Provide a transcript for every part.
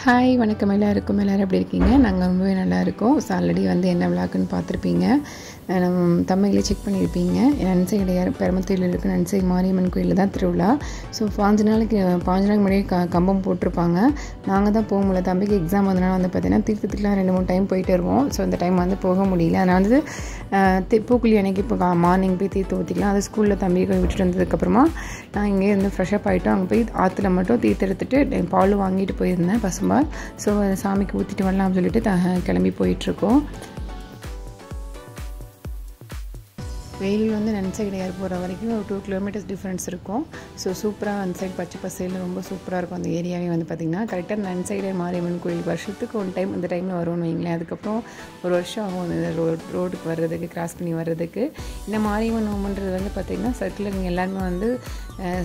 Hi வணக்கம் எல்லாருக்கும். எல்லோரும் எப்படி இருக்கீங்க? நாங்கள் ரொம்பவே நல்லா இருக்கோம். ஸோ ஆல்ரெடி வந்து என்ன விளாக்குன்னு பார்த்துருப்பீங்க, தமிழில் செக் பண்ணியிருப்பீங்க. நன்சை இடையார் பெரமத்தூரில் இருக்க நன்சை மாரியம்மன் கோயிலில் தான் திருவிழா. ஸோ 5 நாளைக்கு முன்னாடியே கம்பம் போட்டிருப்பாங்க. நாங்கள் தான் போக முடியல, தம்பிக்கு எக்ஸாம் வந்தனால வந்து பார்த்திங்கன்னா தீர்த்தத்துக்குலாம் 2-3 டைம் போயிட்டு வருவோம். ஸோ இந்த டைம் வந்து போக முடியல. அதனால் வந்து பூக்குழி அன்னைக்கு இப்போ மார்னிங் போய் தீர்த்து ஊற்றிக்கலாம். அது ஸ்கூலில் தம்பியை விட்டுட்டு வந்ததுக்கப்புறமா நான் இங்கே இருந்து ஃப்ரெஷ்ஷப் ஆகிட்டோம். அங்கே போய் ஆற்றுல மட்டும் தீர்த்து எடுத்துகிட்டு பால் வாங்கிட்டு போயிருந்தேன் பசும்பால். ஸோ சாமிக்கு ஊற்றிட்டு வரலாம்னு சொல்லிட்டு கிளம்பி போயிட்டுருக்கோம். வெயில் வந்து நன்சை இடையார் போகிற வரைக்கும் ஒரு 2 கிலோமீட்டர்ஸ் டிஃப்ரென்ஸ் இருக்கும். ஸோ சூப்பராக அந்த சைடு பச்சை பசையில் ரொம்ப சூப்பராக இருக்கும் அந்த ஏரியாவே வந்து பார்த்திங்கன்னா. கரெக்டாக நன்சை இடையார் மாரியம்மன் கோயில் வருஷத்துக்கு 1 டைம் இந்த டைமில் வரும்னு வைங்களேன். அதுக்கப்புறம் ஒரு வருஷம் ஆகும் அந்த ரோடுக்கு வர்றதுக்கு, கிராஸ் பண்ணி வர்றதுக்கு. இந்த மாரியம்மன் ஹோமன்றது வந்து பார்த்திங்கன்னா சர்க்கிளில் இங்கே எல்லாருமே வந்து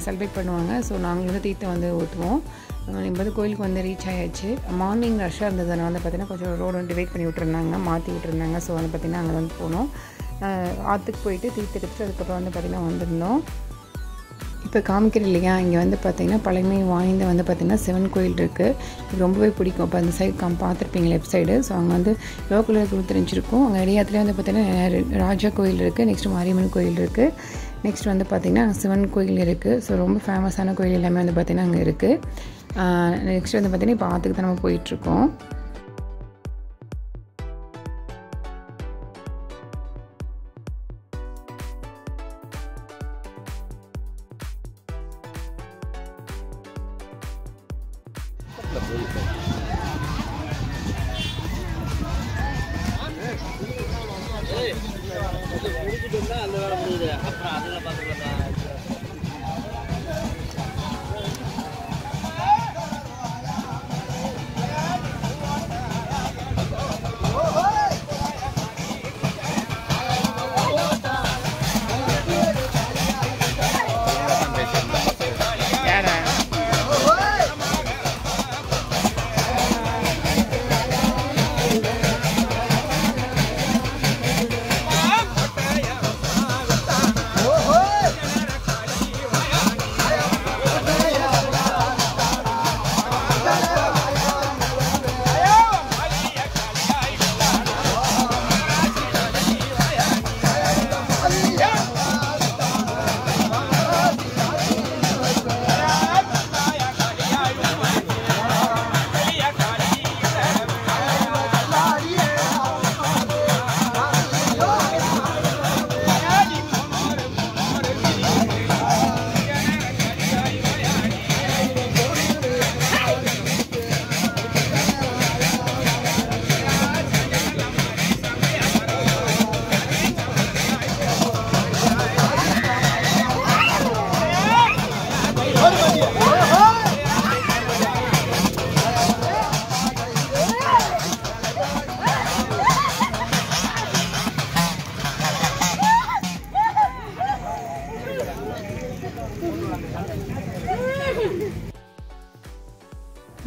செலிப்ரேட் பண்ணுவாங்க. ஸோ நாங்கள் வந்து தீர்த்தம் வந்து ஊற்றுவோம். இப்போ வந்து கோயிலுக்கு வந்து ரீச் ஆகிடுச்சு. மார்னிங் ரஷ்ஷாக இருந்ததுனால வந்து பார்த்திங்கன்னா கொஞ்சம் ரோடு வந்து டிவைட் பண்ணி விட்டுருந்தாங்க, மாற்றி விட்டுருந்தாங்க. ஸோ வந்து பார்த்திங்கன்னா அங்கே வந்து போனோம். ஆற்றுக்கு போயிட்டு தீர்த்து எடுத்துட்டு அதுக்கப்புறம் வந்து பார்த்திங்கன்னா வந்திருந்தோம். இப்போ காமிக்கிற இல்லையா, இங்கே வந்து பார்த்திங்கன்னா பழமை வாய்ந்த வந்து பார்த்திங்கன்னா சிவன் கோயில் இருக்குது. இது ரொம்பவே பிடிக்கும். இப்போ அந்த சைடு பார்த்துருப்பீங்க லெஃப்ட் சைடு. ஸோ அங்கே வந்து லோக்கலில் தெரிஞ்சிருக்கும். அங்கே இடையாத்துலேயே வந்து பார்த்திங்கன்னா ராஜா கோயில் இருக்குது, நெக்ஸ்ட்டு மாரியம்மன் கோயில் இருக்குது, நெக்ஸ்ட் வந்து பார்த்திங்கன்னா சிவன் கோயில் இருக்குது. ஸோ ரொம்ப ஃபேமஸான கோயில் எல்லாமே வந்து பார்த்திங்கன்னா அங்கே இருக்குது. நெக்ஸ்ட் வந்து பார்த்திங்கன்னா இப்போ ஆற்றுக்கு தான் நம்ம போயிட்டுருக்கோம். அந்த வேலை முடியுது. அப்புறம் அதில் பார்த்துக்கலாம்.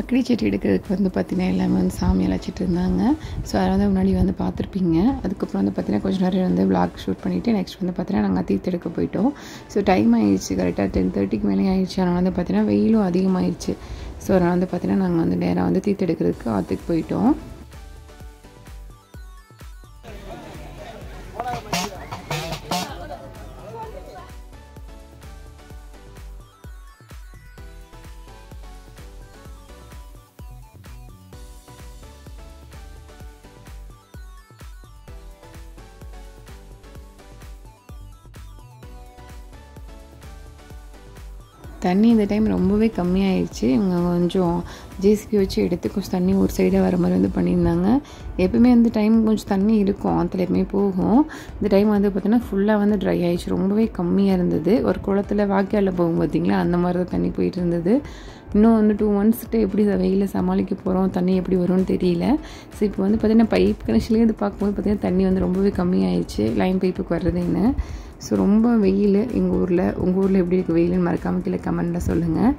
அக்கடி செடி எடுக்கிறதுக்கு வந்து பார்த்திங்கன்னா எல்லாமே வந்து சாமி அழைச்சிட்டு இருந்தாங்க. ஸோ அதை வந்து முன்னாடி வந்து பார்த்துருப்பீங்க. அதுக்கப்புறம் வந்து பார்த்திங்கன்னா கொஞ்சம் நேரம் வந்து விளாக் ஷூட் பண்ணிவிட்டு நெக்ஸ்ட் வந்து பார்த்திங்கன்னா நாங்கள் தீர்த்து எடுக்க போயிட்டோம். ஸோ டைம் ஆகிடுச்சு, கரெக்டாக 10:30க்கு மேலே ஆகிடுச்சு. அதனால் வந்து பார்த்திங்கன்னா வெயிலும் அதிகமாகிடுச்சு. ஸோ அதனால் வந்து பார்த்திங்கன்னா நாங்கள் வந்து நேராக வந்து தீர்த்து எடுக்கிறதுக்கு ஆற்றுக்கு போயிட்டோம். தண்ணி இந்த டைம் ரொம்பவே கம்மியாயிடுச்சு. இவங்க கொஞ்சம் ஜேசிபி வச்சு எடுத்து கொஞ்சம் தண்ணி ஒரு சைடாக வர மாதிரி வந்து பண்ணியிருந்தாங்க. எப்பவுமே அந்த டைம் கொஞ்சம் தண்ணி இருக்கும், ஆற்றுல எப்பவுமே போகும். இந்த டைம் வந்து பார்த்திங்கன்னா ஃபுல்லாக வந்து ட்ரை ஆகிடுச்சு, ரொம்பவே கம்மியாக இருந்தது. ஒரு குளத்தில் வாய்க்காலில் போகும் பார்த்திங்களா, அந்த மாதிரி தான் தண்ணி போயிட்டு இருந்தது. இன்னும் வந்து 2 மந்த்ஸ்ட்டு எப்படி இதை வெயிலில் சமாளிக்க போகிறோம், தண்ணி எப்படி வரும்னு தெரியல. ஸோ இப்போ வந்து பார்த்திங்கன்னா பைப் கனெக்ஷன்லேருந்து பார்க்கும்போது பார்த்திங்கன்னா தண்ணி வந்து ரொம்பவே கம்மியாயிடுச்சு, லைன் பைப்புக்கு வர்றதுன்னு. ஸோ ரொம்ப வெயில் எங்கள் ஊரில். உங்கள் ஊரில் எப்படி இருக்குது வெயிலுன்னு மறக்காமல் கீழே கமெண்ட்டில் சொல்லுங்கள்.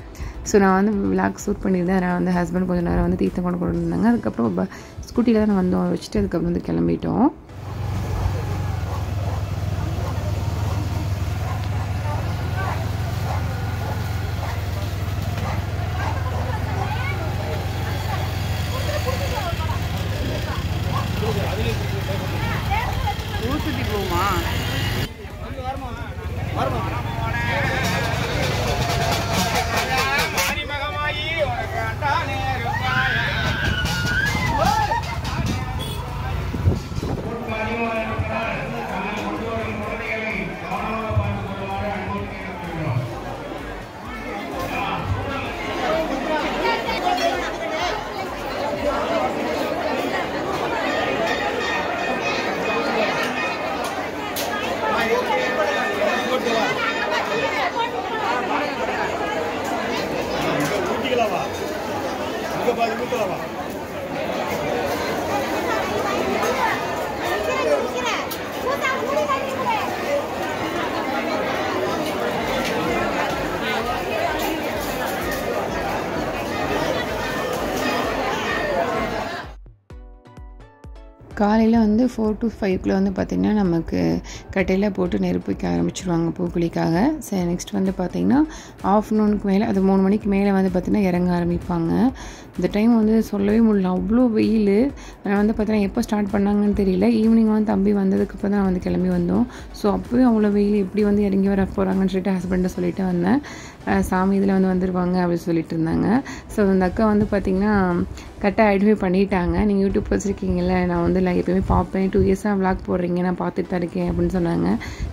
ஸோ நான் வந்து விளாக் ஷூட் பண்ணியிருந்தேன். அதனால் வந்து ஹஸ்பண்ட் கொஞ்சம் நேரம் வந்து தீர்த்தம் கொண்டு வந்தாங்க. அதுக்கப்புறம் ஸ்கூட்டியில் தான் நான் வந்தோம், வச்சுட்டு அதுக்கப்புறம் வந்து கிளம்பிட்டோம். காலையில் வந்து 4 to 5 வந்து பார்த்திங்கன்னா நமக்கு கட்டையில் போட்டு நெருப்பு வைக்க ஆரம்பிச்சிருவாங்க பூக்குழிக்காக. சரி, நெக்ஸ்ட் வந்து பார்த்திங்கன்னா ஆஃப்டர்நூனுக்கு மேலே அது 3 மணிக்கு மேலே வந்து பார்த்திங்கன்னா இறங்க ஆரம்பிப்பாங்க. இந்த டைம் வந்து சொல்லவே முடியல, அவ்வளோ வெயில். நான் வந்து பார்த்திங்கன்னா எப்போ ஸ்டார்ட் பண்ணாங்கன்னு தெரியல. ஈவினிங் வந்து தம்பி வந்ததுக்கப்புறம் தான் வந்து கிளம்பி வந்தோம். ஸோ அப்போவே அவ்வளோ வெயில், எப்படி வந்து இறங்கி வர போகிறாங்கன்னு சொல்லிட்டு ஹஸ்பண்டை சொல்லிட்டு வந்தேன். சாமி இதில் வந்து வந்துடுவாங்க அப்படின்னு சொல்லிட்டு இருந்தாங்க. ஸோ அந்த அக்கா வந்து பார்த்திங்கன்னா கரெக்டாக ஐடென்டிஃபை பண்ணிட்டாங்க. நீங்கள் யூடியூப் வச்சுருக்கீங்கள, நான் வந்து எப்போயுமே பார்ப்பேன், 2 இயர்ஸாக விளாக் போடுறீங்க, நான் பார்த்துட்டு தான் இருக்கேன் அப்படின்னு சொன்னாங்க.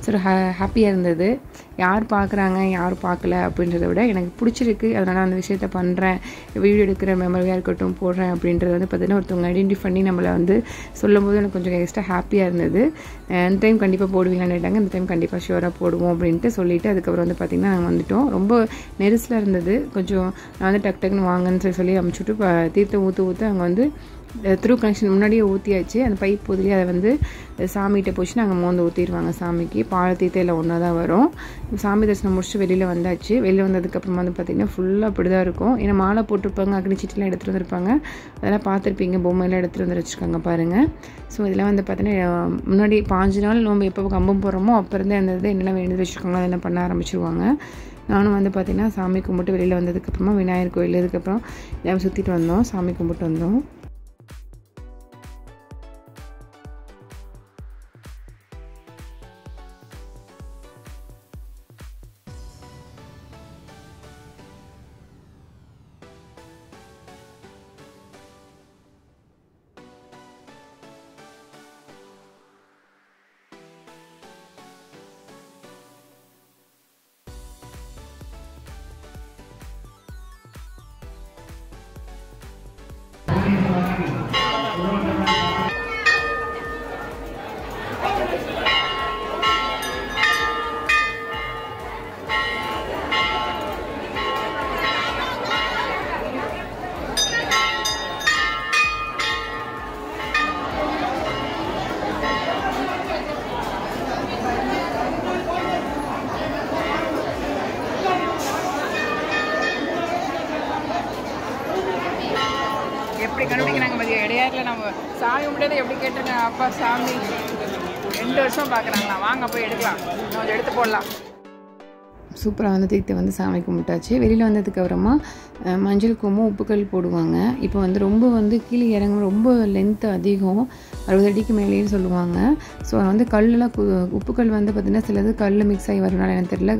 ஸோ ஹாப்பியாக இருந்தது. யார் பார்க்குறாங்க யார் பார்க்கல அப்படின்றத விட எனக்கு பிடிச்சிருக்கு, அதனால் அந்த விஷயத்த பண்ணுறேன், வீடியோ எடுக்கிற மெமரியாக இருக்கட்டும் போடுறேன் அப்படின்றது வந்து பார்த்திங்கன்னா ஒருத்தவங்க ஐடென்டிஃபை பண்ணி நம்மளை வந்து சொல்லும் போது எனக்கு கொஞ்சம் எக்ஸ்ட்ரா ஹாப்பியாக இருந்தது. இந்த டைம் கண்டிப்பாக போடுவீங்களான்னு கேட்டாங்க. இந்த டைம் கண்டிப்பாக ஷூராக போடுவோம் அப்படின்ட்டு சொல்லிவிட்டு அதுக்கப்புறம் வந்து பார்த்திங்கன்னா நாங்கள் வந்துவிட்டோம். ரொம்ப நெரிசலாக இருந்தது. கொஞ்சம் நான் வந்து டக்குன்னு வாங்கன்னு சொல்லி அமுச்சுட்டு தீர்த்தம் ஊற்ற அங்கே வந்து த்ரூ கனெக்ஷன் முன்னாடியே ஊற்றியாச்சு. அந்த பைப் போதிலே அதை வந்து சாமிகிட்ட போச்சு நாங்கள் மோந்து ஊற்றிடுவாங்க சாமிக்கு. பால் தீர்த்தம் எல்லாம் ஒன்றா தான் வரும். சாமி தரிசனம் முடிச்சுட்டு வெளியில் வந்தாச்சு. வெளியில் வந்ததுக்கப்புறமா வந்து பார்த்திங்கன்னா ஃபுல்லாக அப்படி தான் இருக்கும். ஏன்னா மாலை போட்டிருப்பாங்க, அக்னி சீட்டெலாம் எடுத்துகிட்டு வந்திருப்பாங்க, அதெல்லாம் பார்த்துருப்பீங்க. பொம்மையெல்லாம் எடுத்துகிட்டு வந்து வச்சுருக்காங்க பாருங்கள். ஸோ இதெல்லாம் வந்து பார்த்தீங்கன்னா முன்னாடி 5 நாள் நம்ம எப்போ கம்பம் போடுறோமோ அப்போ இருந்தே அந்த இது என்னென்ன வேண்டியது வச்சுருக்காங்களோ அதெல்லாம் பண்ண ஆரம்பிச்சிருவாங்க. நானும் வந்து பார்த்திங்கன்னா சாமி கும்பிட்டு வெளியில் வந்ததுக்கப்புறமா விநாயகர் கோயில் இதுக்கப்புறம் எல்லாம் சுற்றிட்டு வந்தோம், சாமி கும்பிட்டு வந்தோம். எப்படி கண்டுபிடிக்கிறாங்க பற்றி இடையாரில் நம்ம சாமி கும்பிட்டதை எப்படி கேட்டிருங்க. அப்பா சாமி 2 வருஷம் பார்க்குறாங்களா, வாங்க போய் எடுக்கலாம், கொஞ்சம் எடுத்து போடலாம். சூப்பராக வந்து தீர்த்து வந்து சாமி கும்பிட்டாச்சு. வெளியில் வந்ததுக்கப்புறமா மஞ்சள் குங்குமம் உப்புக்கல் போடுவாங்க. இப்போ வந்து ரொம்ப வந்து கீழே இறங்க ரொம்ப லென்த்து அதிகம், 60 அடிக்கு மேலேன்னு சொல்லுவாங்க. ஸோ வந்து கல்லெலாம் உப்புக்கல் வந்து பார்த்திங்கன்னா சிலது கல் மிக்ஸ் ஆகி வரனால எனக்கு தெரியல,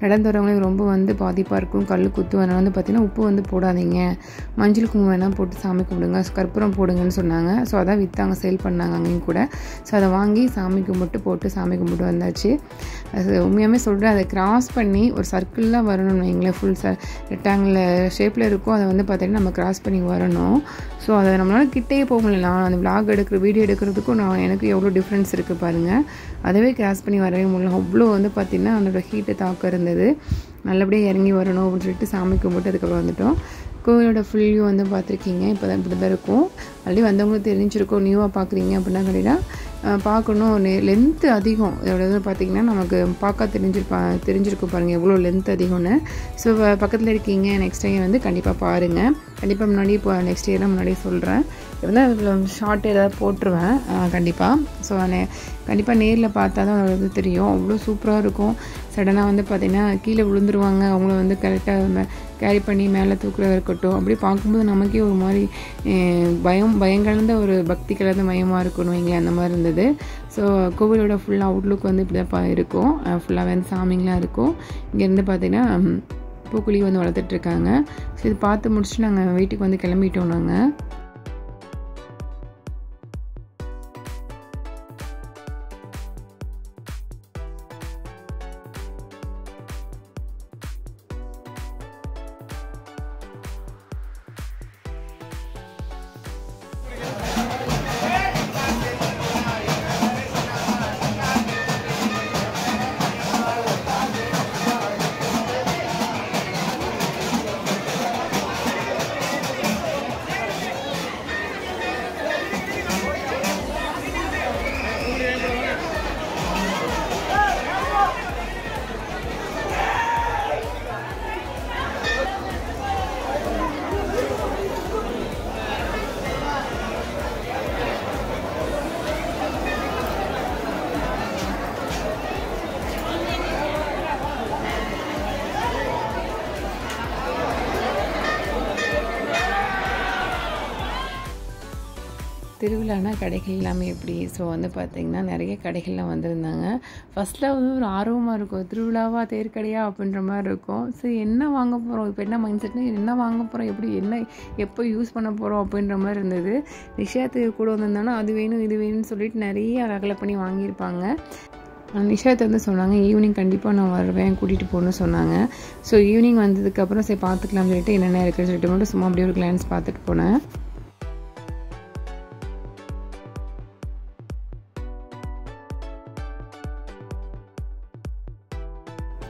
நடந்து வரவங்களுக்கு ரொம்ப வந்து பாதிப்பாக இருக்கும், கல் குத்து. அதனால் வந்து பார்த்திங்கன்னா உப்பு வந்து போடாதீங்க, மஞ்சள் குங்குமம் வேணால் போட்டு சாமி கும்பிடுங்க, கற்பூரம் போடுங்கன்னு சொன்னாங்க. ஸோ அதான் விற்றாங்க, சேல் பண்ணாங்க அங்கேயும் கூட. ஸோ அதை வாங்கி சாமி கும்பிட்டு போட்டு சாமி கும்பிட்டு வந்தாச்சு. அது உண்மையாகவே சொல்கிறேன், அதை கிராஸ் பண்ணி ஒரு சர்க்கிளாக வரணும்னு வைங்களேன், ஃபுல் ரெக்டாங்கிள் ஷேப்பில் இருக்கும். அதை வந்து பார்த்திங்கன்னா நம்ம கிராஸ் பண்ணி வரணும். ஸோ அதை நம்மளால் கிட்டேயே போக முடியல. நான் அந்த விளாக் எடுக்கிற வீடியோ எடுக்கிறதுக்கும் எனக்கு எவ்வளோ டிஃப்ரென்ஸ் இருக்குது பாருங்கள். அதவே கிராஸ் பண்ணி வரவே முடியல. அவ்வளோ வந்து பார்த்திங்கன்னா அதோட ஹீட்டு தாக்கம் இருந்தது. நல்லபடியாக இறங்கி வரணும் அப்படின்னு சொல்லிட்டு சாமி கும்பிட்டு அதுக்கப்புறம் வந்துவிட்டோம். கோவிலோட ஃபுல் வியூ வந்து பார்த்துருக்கீங்க. இப்போ தான் இப்படி தான் இருக்கும். ஆல்ரெடி வந்தவங்களுக்கு தெரிஞ்சிருக்கும். நியூவாக பார்க்குறீங்க அப்படின்னா கண்டிப்பாக பார்க்கணும். லென்த்து அதிகம். இதோட இது பார்த்திங்கன்னா நமக்கு பார்க்க தெரிஞ்சிருக்கும் பாருங்கள் எவ்வளோ லென்த் அதிகம்னு. ஸோ பக்கத்தில் இருக்கீங்க, நெக்ஸ்ட் டைம் வந்து கண்டிப்பாக பாருங்கள். கண்டிப்பாக முன்னாடி இப்போ நெக்ஸ்ட் இயர்லாம் முன்னாடியே சொல்கிறேன். வந்து ஷார்ட் ஏதாவது போட்டுருவேன் கண்டிப்பாக. ஸோ கண்டிப்பாக நேரில் பார்த்தா தான் அது தெரியும். அவ்வளோ சூப்பராக இருக்கும். சடனாக வந்து பார்த்திங்கன்னா கீழே விழுந்துருவாங்க, அவங்கள வந்து கரெக்டாக கேரி பண்ணி மேலே தூக்குறதா இருக்கட்டும். அப்படி பார்க்கும்போது நமக்கே ஒரு மாதிரி பயங்கலந்த ஒரு பக்தி கலந்த மயமாக இருக்கணும் இங்கே, அந்த மாதிரி இருந்தது. ஸோ கோவிலோட ஃபுல் அவுட்லுக் வந்து இப்படி தான் இருக்கும். ஃபுல்லாக வந்து சாமிங்களாம் இருக்கும். இங்கேருந்து பார்த்திங்கன்னா பூக்குழி வந்து வளர்த்துட்ருக்காங்க. ஸோ இது பார்த்து முடிச்சுட்டு நாங்கள் வீட்டுக்கு வந்து கிளம்பிட்டோம். நாங்கள் திருவிழானா கடைகள் எல்லாமே எப்படி ஸோ வந்து பார்த்திங்கன்னா நிறைய கடைகள்லாம் வந்திருந்தாங்க. ஃபஸ்ட்டில் வந்து ஒரு ஆர்வமாக இருக்கும், திருவிழாவா தேர்க்கடையா அப்படின்ற மாதிரி இருக்கும். ஸோ என்ன வாங்க போகிறோம், இப்போ என்ன மைண்ட் செட்னா என்ன வாங்க போகிறோம், எப்போ யூஸ் பண்ண போகிறோம் அப்படின்ற மாதிரி இருந்தது. நிஷாத்துக்கு கூட வந்திருந்தாங்கன்னா அது வேணும் இது வேணும்னு சொல்லிட்டு நிறைய ரகலை பண்ணி வாங்கியிருப்பாங்க. நிஷாத் வந்து சொன்னாங்க ஈவினிங் கண்டிப்பாக நான் வருவேன் கூட்டிகிட்டு போகணுன்னு சொன்னாங்க. ஸோ ஈவினிங் வந்ததுக்கப்புறம் சரி பார்த்துக்கலாம்னு சொல்லிட்டு என்னென்ன இருக்குன்னு சொல்லிட்டு மட்டும் சும்மா அப்படியே ஒரு கிளான்ஸ் பார்த்துட்டு போனேன்.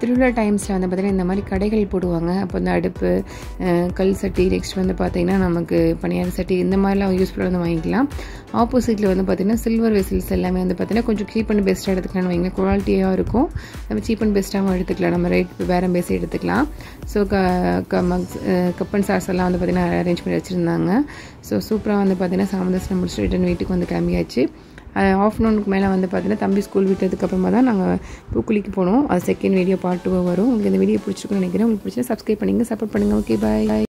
திருவிழா டைம்ஸில் வந்து பார்த்திங்கன்னா இந்த மாதிரி கடைகள் போடுவாங்க. அப்போ வந்து அடுப்பு, கல் சட்டி, நெக்ஸ்ட் வந்து பார்த்திங்கன்னா நமக்கு பனியார சட்டி இந்த மாதிரிலாம் யூஸ்ஃபுல்லாக வந்து வாங்கிக்கலாம். ஆப்போசிட்டில் வந்து பார்த்திங்கன்னா சில்வர் வெசில்ஸ் எல்லாமே வந்து பார்த்திங்கன்னா கொஞ்சம் சீப் அண்ட் பெஸ்ட்டாக எடுத்துக்கலாம்னு வைங்களேன். குவாலிட்டியாக இருக்கும், நம்ம சீப் அண்ட் பெஸ்ட்டாகவும் எடுத்துக்கலாம், நம்ம ரேட் வேறு பேசி எடுத்துக்கலாம். ஸோ கப் அண்ட் சாஸ் எல்லாம் வந்து பார்த்திங்கன்னா அரேஞ்ச் பண்ணி வச்சுருந்தாங்க. ஸோ சூப்பராக வந்து பார்த்திங்கன்னா சாமந்தர்சனம் முடிச்சுட்டு ரிட்டன் வீட்டுக்கு வந்து கிளம்பியாச்சு. ஆஃப்டர்நூனுக்கு மேலே வந்து பார்த்தீங்கன்னா தம்பி ஸ்கூல் விட்டதுக்கப்புறமா தான் நாங்கள் பூக்குளிக்கு போனோம். அது செகண்ட் வீடியோ பார்ட் 2 வரும். உங்களுக்கு இந்த வீடியோ பிடிச்சிருக்குன்னு நினைக்கிறேன். உங்களுக்கு பிடிச்சா சப்ஸ்கிரைப் பண்ணிங்க, சப்போர்ட் பண்ணுங்கள். Okay bye.